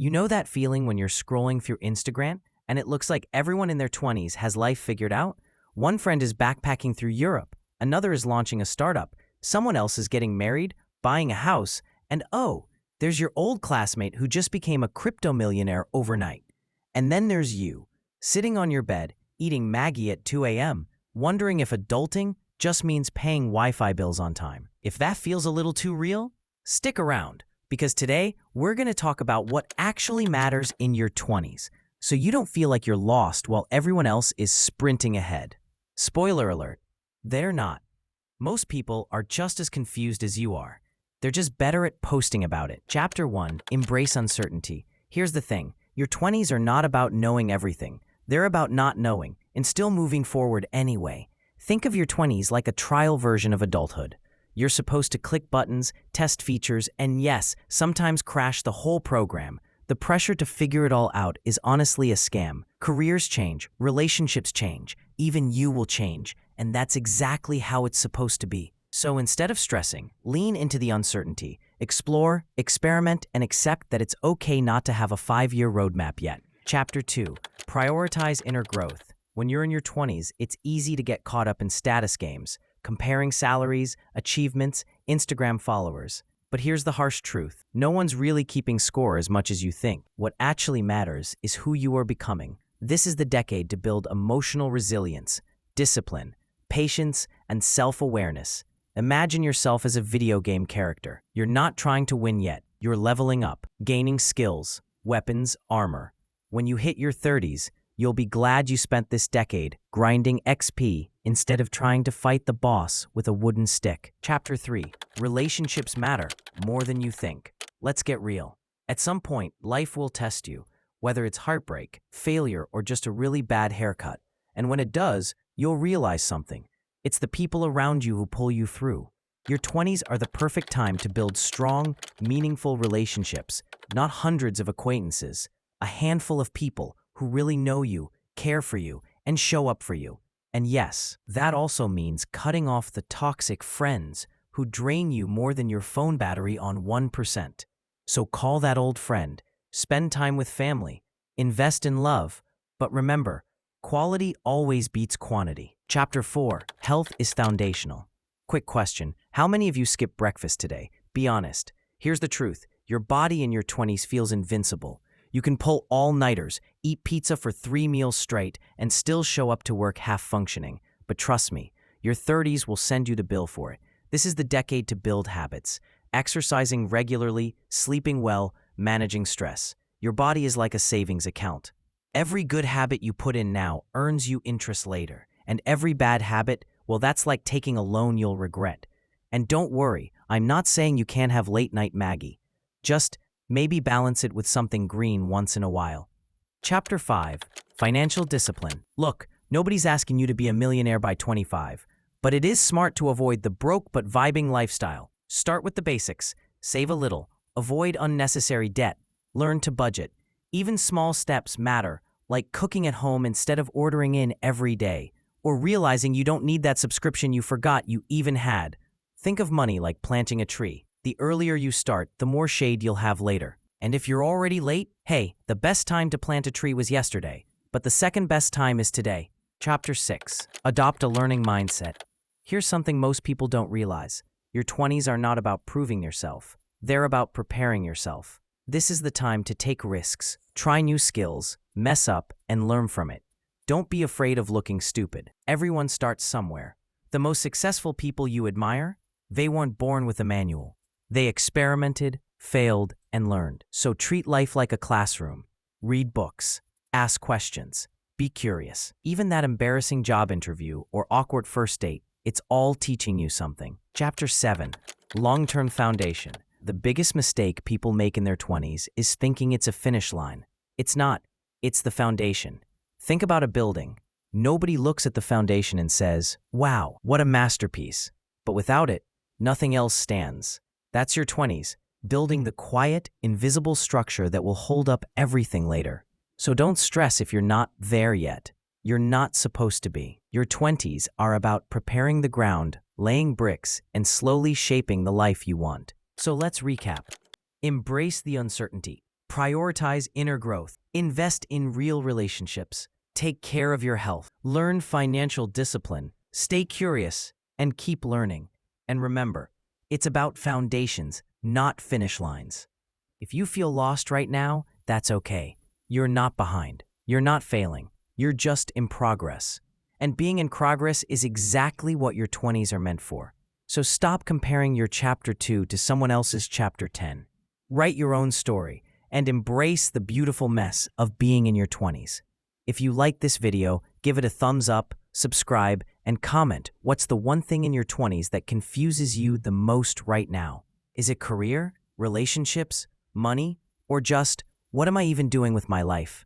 You know that feeling when you're scrolling through Instagram and it looks like everyone in their 20s has life figured out? One friend is backpacking through Europe, another is launching a startup, someone else is getting married, buying a house, and oh, there's your old classmate who just became a crypto millionaire overnight. And then there's you, sitting on your bed, eating Maggie at 2 a.m., wondering if adulting just means paying Wi-Fi bills on time. If that feels a little too real, stick around, because today we're going to talk about what actually matters in your 20s, so you don't feel like you're lost while everyone else is sprinting ahead. Spoiler alert, they're not. Most people are just as confused as you are. They're just better at posting about it. Chapter 1, Embrace Uncertainty. Here's the thing, your 20s are not about knowing everything. They're about not knowing and still moving forward anyway. Think of your 20s like a trial version of adulthood. You're supposed to click buttons, test features, and yes, sometimes crash the whole program. The pressure to figure it all out is honestly a scam. Careers change, relationships change, even you will change, and that's exactly how it's supposed to be. So instead of stressing, lean into the uncertainty. Explore, experiment, and accept that it's okay not to have a 5-year roadmap yet. Chapter 2, Prioritize Inner Growth. When you're in your 20s, it's easy to get caught up in status games, comparing salaries, achievements, Instagram followers. But here's the harsh truth. No one's really keeping score as much as you think. What actually matters is who you are becoming. This is the decade to build emotional resilience, discipline, patience, and self-awareness. Imagine yourself as a video game character. You're not trying to win yet. You're leveling up, gaining skills, weapons, armor. When you hit your 30s, you'll be glad you spent this decade grinding XP instead of trying to fight the boss with a wooden stick. Chapter 3, Relationships Matter More Than You Think. Let's get real. At some point, life will test you, whether it's heartbreak, failure, or just a really bad haircut. And when it does, you'll realize something. It's the people around you who pull you through. Your 20s are the perfect time to build strong, meaningful relationships, not hundreds of acquaintances, a handful of people who really know you, care for you, and show up for you. And yes, that also means cutting off the toxic friends who drain you more than your phone battery on 1%. So call that old friend, spend time with family, invest in love, but remember, quality always beats quantity. Chapter 4, Health is Foundational. Quick question, how many of you skipped breakfast today? Be honest. Here's the truth, your body in your 20s feels invincible. You can pull all-nighters, eat pizza for 3 meals straight, and still show up to work half-functioning. But trust me, your 30s will send you the bill for it. This is the decade to build habits. Exercising regularly, sleeping well, managing stress. Your body is like a savings account. Every good habit you put in now earns you interest later. And every bad habit, well, that's like taking a loan you'll regret. And don't worry, I'm not saying you can't have late-night Maggie. Just maybe balance it with something green once in a while. Chapter 5, Financial Discipline. Look, nobody's asking you to be a millionaire by 25, but it is smart to avoid the broke but vibing lifestyle. Start with the basics, save a little, avoid unnecessary debt, learn to budget. Even small steps matter, like cooking at home instead of ordering in every day, or realizing you don't need that subscription you forgot you even had. Think of money like planting a tree. The earlier you start, the more shade you'll have later. And if you're already late, hey, the best time to plant a tree was yesterday, but the second best time is today. Chapter 6, Adopt a Learning Mindset. Here's something most people don't realize. Your 20s are not about proving yourself. They're about preparing yourself. This is the time to take risks, try new skills, mess up, and learn from it. Don't be afraid of looking stupid. Everyone starts somewhere. The most successful people you admire, they weren't born with a manual. They experimented, failed, and learned. So treat life like a classroom. Read books. Ask questions. Be curious. Even that embarrassing job interview or awkward first date, it's all teaching you something. Chapter 7, Long-Term Foundation. The biggest mistake people make in their 20s is thinking it's a finish line. It's not. It's the foundation. Think about a building. Nobody looks at the foundation and says, wow, what a masterpiece. But without it, nothing else stands. That's your 20s, building the quiet, invisible structure that will hold up everything later. So don't stress if you're not there yet. You're not supposed to be. Your 20s are about preparing the ground, laying bricks, and slowly shaping the life you want. So let's recap. Embrace the uncertainty. Prioritize inner growth. Invest in real relationships. Take care of your health. Learn financial discipline. Stay curious and keep learning. And remember, it's about foundations, not finish lines. If you feel lost right now, that's okay. You're not behind. You're not failing. You're just in progress. And being in progress is exactly what your 20s are meant for. So stop comparing your chapter 2 to someone else's chapter 10. Write your own story and embrace the beautiful mess of being in your 20s. If you like this video, give it a thumbs up, subscribe, and comment what's the one thing in your 20s that confuses you the most right now. Is it career, relationships, money, or just, what am I even doing with my life?